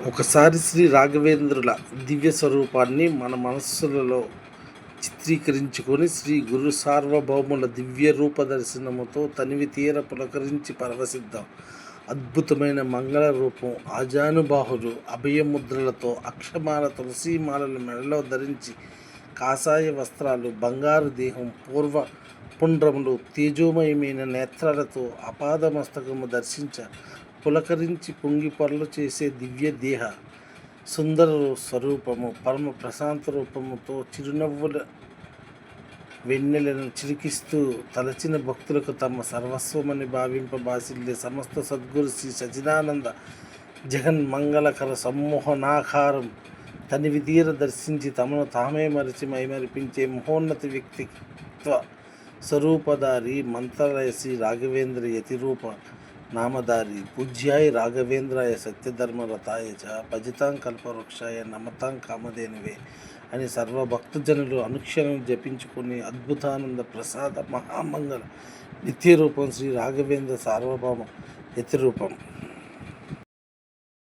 ఒకసారి శ్రీ రాఘవేంద్రుల దివ్య స్వరూపాన్ని మన మనస్సులలో చిత్రీకరించుకొని శ్రీ గురు సార్వభౌముల దివ్య రూప దర్శనముతో తనివి తీర పులకరించి పరవశిద్దాం. అద్భుతమైన మంగళ రూపం, ఆజానుబాహులు అభయముద్రలతో అక్షమాల తులసీమాలను మెడలో ధరించి, కాషాయ వస్త్రాలు, బంగారు దేహం, పూర్వ పుండ్రములు, తేజోమయమైన నేత్రాలతో అపాద మస్తకము దర్శించ పులకరించి పొంగి పొరలు చేసే దివ్య దేహ సుందర స్వరూపము, పరమ ప్రశాంత రూపముతో చిరునవ్వుల వెన్నెలను చిలికిస్తూ తలచిన భక్తులకు తమ సర్వస్వమని భావింపబాసిల్లే సమస్త సద్గురు శ్రీ సచిదానంద జగన్మంగళకర సమ్మోహనాకారం తనివిదీర దర్శించి తమను తామే మరిచి మైమరిపించే మహోన్నత వ్యక్తిత్వ స్వరూపధారి మంత్రాలయ శ్రీ రాఘవేంద్ర యతిరూప నామధారి పూజ్యాయ రాఘవేంద్రాయ సత్యధర్మరతాయ చ భజతాం కల్పవృక్షాయ నమతాం కామధేనువే అని సర్వభక్తజనులు అనుక్షణం జపించుకుని అద్భుతానంద ప్రసాద మహామంగళ నిత్యరూపం శ్రీ రాఘవేంద్ర సార్వభౌమ యతిరూపం.